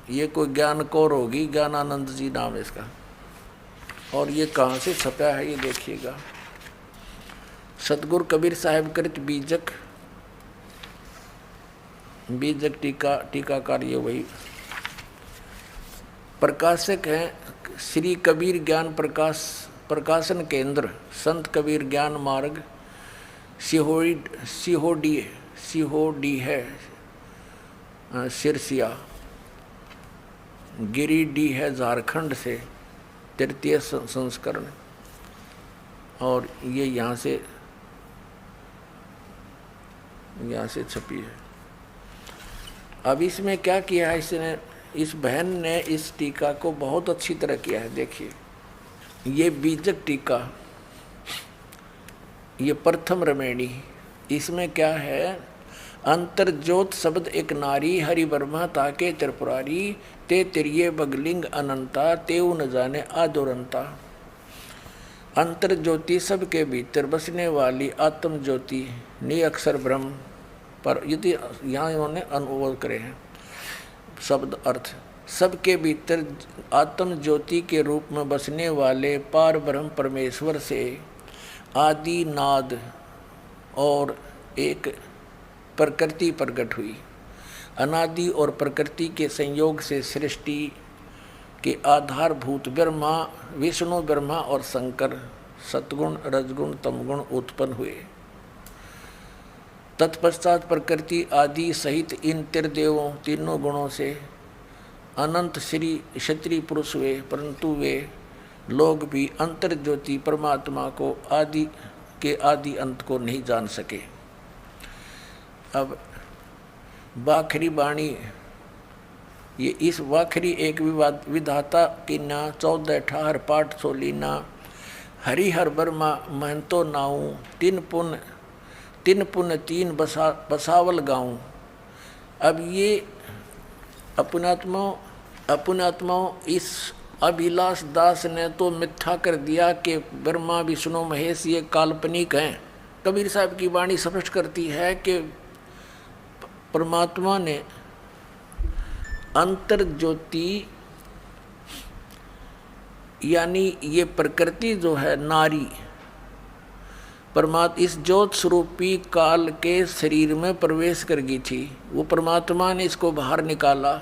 ये कोई ज्ञान कौर होगी, ज्ञानानंद जी नाम है इसका। और ये कहाँ से छपा है ये देखिएगा, सतगुरु कबीर साहिब कृत बीजक। बीजक टीकाकार ये वही प्रकाशक हैं श्री कबीर ज्ञान प्रकाशन केंद्र, संत कबीर ज्ञान मार्ग, सिहोडी है सिरसिया, गिरिडीह है झारखंड से, तृतीय संस्करण। और ये यहाँ से छपी है। अब इसमें क्या किया है इसने, इस बहन ने इस टीका को बहुत अच्छी तरह किया है। देखिए ये बीजक टीका, ये प्रथम रमेणी। इसमें क्या है, अंतर्ज्योत शब्द एक नारी, हरि ब्रह्मा ताके त्रिपुरारी, ते तिरिये बगलिंग अनंता, तेऊ न जाने आदोरंता। अंतर्ज्योति सबके भीतर बसने वाली आत्म ज्योति निअक्षर ब्रह्म पर, यदि यहाँ इन्होंने अनुवाद करे हैं शब्द अर्थ, सबके भीतर आत्म ज्योति के रूप में बसने वाले पार ब्रह्म परमेश्वर से आदि नाद और एक प्रकृति प्रकट हुई। अनादि और प्रकृति के संयोग से सृष्टि के आधारभूत ब्रह्मा विष्णु ब्रह्मा और शंकर सतगुण रजगुण तमगुण उत्पन्न हुए। तत्पश्चात प्रकृति आदि सहित इन त्रिदेवों तीनों गुणों से अनंत श्री क्षत्रिय पुरुष हुए, परंतु वे लोग भी अंतर्ज्योति परमात्मा को आदि अंत को नहीं जान सके। अब वाखरी बाणी, ये इस वाखरी एक विधाता की ना 14 ठाहर पाठ सोलीना, हरिहर वर्मा महंतो नाऊ, तीन पुन तीन बसावल गाऊं। अब ये अपनात्माओं इस अभिलाष दास ने तो मिथ्या कर दिया कि ब्रह्मा विष्णु महेश ये काल्पनिक हैं। कबीर साहब की वाणी स्पष्ट करती है कि परमात्मा ने अंतर ज्योति यानी ये प्रकृति जो है नारी परमात्मा इस ज्योत स्वरूपी काल के शरीर में प्रवेश कर गई थी। वो परमात्मा ने इसको बाहर निकाला।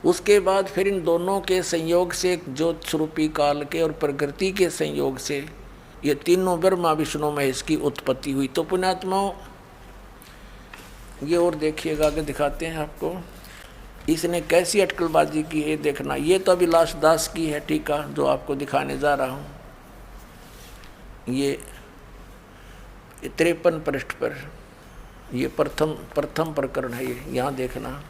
उसके बाद फिर इन दोनों के संयोग से ज्योत स्वरूपी काल के और प्रकृति के संयोग से ये तीनों ब्रह्मा विष्णु महेश की उत्पत्ति हुई। तो पुण्यात्माओं ये और देखिएगा, आगे दिखाते हैं आपको इसने कैसी अटकलबाजी की है देखना। ये तो अभिलाष दास की है टीका जो आपको दिखाने जा रहा हूँ। ये 53 पृष्ठ पर ये प्रथम प्रकरण है। ये यहाँ देखना,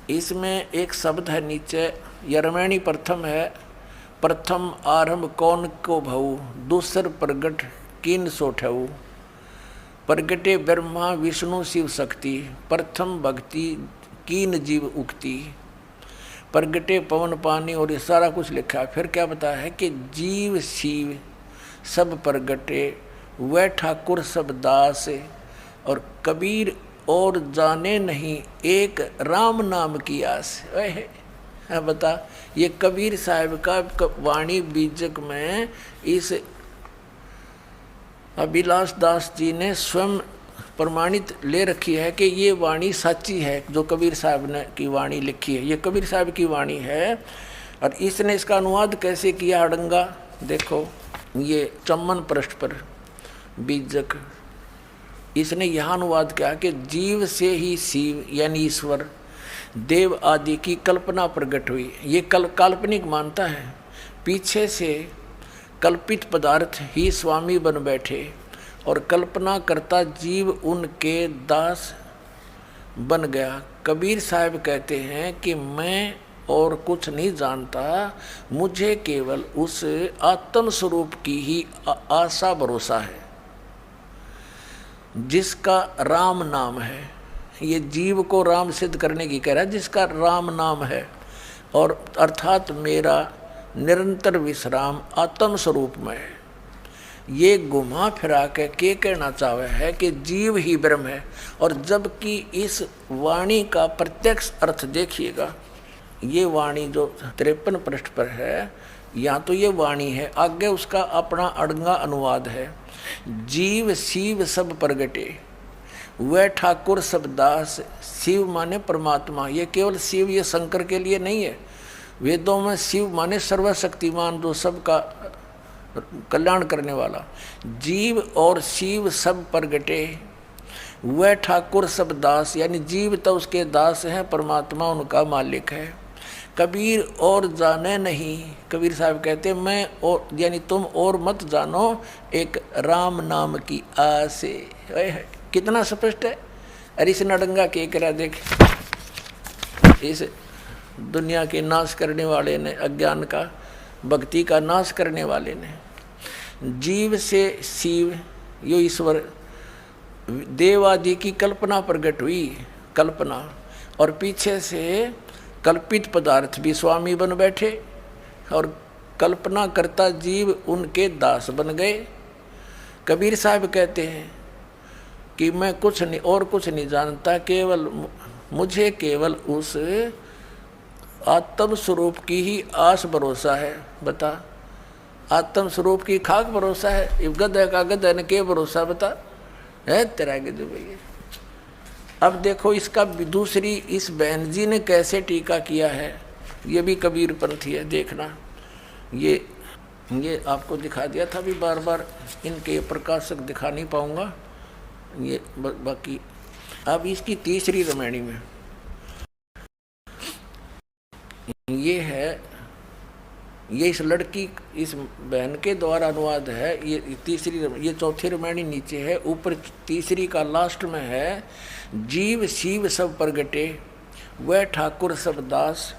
इसमें एक शब्द है नीचे, यरमैणी प्रथम है। प्रथम आरंभ कौन को भऊ, दूसर प्रगट किन सोठऊ। प्रगटे ब्रह्मा विष्णु शिव शक्ति, प्रथम भक्ति कीन जीव उक्ति। प्रगटे पवन पानी, और ये सारा कुछ लिखा है। फिर क्या बताया है कि जीव शिव सब प्रगटे, वह ठाकुर सब दास, और कबीर और जाने नहीं एक राम नाम की आस। वह बता, ये कबीर साहब का वाणी बीजक में इस अभिलाष दास जी ने स्वयं प्रमाणित ले रखी है कि ये वाणी सच्ची है, जो कबीर साहब ने की वाणी लिखी है, ये कबीर साहब की वाणी है। और इसने इसका अनुवाद कैसे किया अड़ंगा, देखो ये चम्मन पृष्ठ पर बीजक, इसने यहाँ अनुवाद किया कि जीव से ही शिव यानी ईश्वर देव आदि की कल्पना प्रकट हुई। ये काल्पनिक मानता है, पीछे से कल्पित पदार्थ ही स्वामी बन बैठे और कल्पना करता जीव उनके दास बन गया। कबीर साहब कहते हैं कि मैं और कुछ नहीं जानता, मुझे केवल उस आत्म स्वरूप की ही आशा भरोसा है जिसका राम नाम है। ये जीव को राम सिद्ध करने की कह रहा है, जिसका राम नाम है, और अर्थात मेरा निरंतर विश्राम आत्म स्वरूप में है। ये घुमा फिरा के कहना चाहे है कि जीव ही ब्रह्म है। और जबकि इस वाणी का प्रत्यक्ष अर्थ देखिएगा, ये वाणी जो 53 पृष्ठ पर है, यहाँ तो ये वाणी है, आगे उसका अपना अड़ंगा अनुवाद है। जीव शिव सब प्रगटे वह ठाकुर सब दास, शिव माने परमात्मा, ये केवल शिव ये शंकर के लिए नहीं है। वेदों में शिव माने सर्वशक्तिमान, जो सबका कल्याण करने वाला। जीव और शिव सब प्रगटे वह ठाकुर सब दास, यानी जीव तो उसके दास हैं, परमात्मा उनका मालिक है। कबीर और जाने नहीं, कबीर साहब कहते मैं और यानी तुम और मत जानो एक राम नाम की आसे। कितना स्पष्ट है। अरे इस नडंगा के करा देख, इस दुनिया के नाश करने वाले ने, अज्ञान का भक्ति का नाश करने वाले ने, जीव से शिव यो ईश्वर देव आदि की कल्पना प्रकट हुई, कल्पना, और पीछे से कल्पित पदार्थ भी स्वामी बन बैठे और कल्पना करता जीव उनके दास बन गए। कबीर साहब कहते हैं कि मैं कुछ नहीं और कुछ नहीं जानता, केवल मुझे केवल उस आत्म स्वरूप की ही आस भरोसा है। बता, आत्म स्वरूप की खाक भरोसा है, गधा का गधा ने के भरोसा बता है तेरा गधे भैया। अब देखो इसका दूसरी, इस बहन जी ने कैसे टीका किया है, ये भी कबीर पंथी है, देखना। ये आपको दिखा दिया था, अभी बार बार इनके प्रकाशक दिखा नहीं पाऊंगा ये बाकी। अब इसकी तीसरी रामायणी में ये है, ये इस लड़की, इस बहन के द्वारा अनुवाद है। ये तीसरी, ये चौथी रामायणी नीचे है, ऊपर तीसरी का लास्ट में है, जीव शिव सब प्रगटे वह ठाकुर सब दास,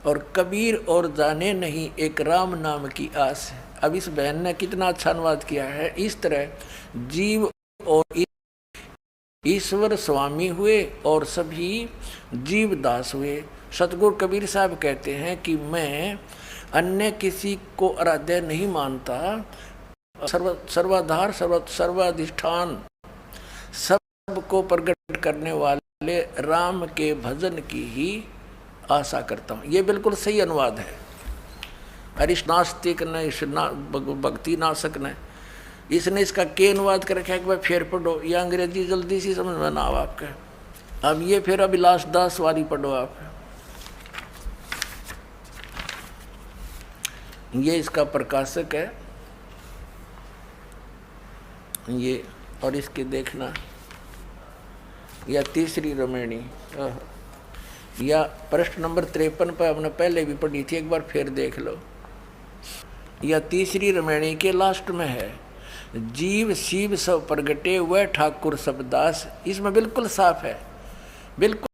और कबीर और जाने नहीं एक राम नाम की आस। अब इस बहन ने कितना अच्छा अनुवाद किया है। इस तरह जीव और ईश्वर स्वामी हुए और सभी जीव दास हुए। सतगुरु कबीर साहब कहते हैं कि मैं अन्य किसी को आराध्य नहीं मानता, सर्वाधार सर्वाधिष्ठान सबको प्रकट करने वाले राम के भजन की ही आशा करता हूँ। ये बिल्कुल सही अनुवाद है। अरिश नास्तिक ने, इस भक्ति नाशक ने, इसने इसका के अनुवाद कर रखा है कि भाई फिर पढ़ो, ये अंग्रेजी जल्दी सी समझ में ना आओ आपके। अब ये फिर अभिलाष दास वाली पढ़ो आप। ये इसका प्रकाशक है ये, और इसके देखना या तीसरी रामायणी या प्रश्न नंबर 53 पर हमने पहले भी पढ़ी थी, एक बार फिर देख लो। या तीसरी रामायणी के लास्ट में है, जीव शिव सब प्रगटे वह ठाकुर सब दास। इसमें बिल्कुल साफ है, बिल्कुल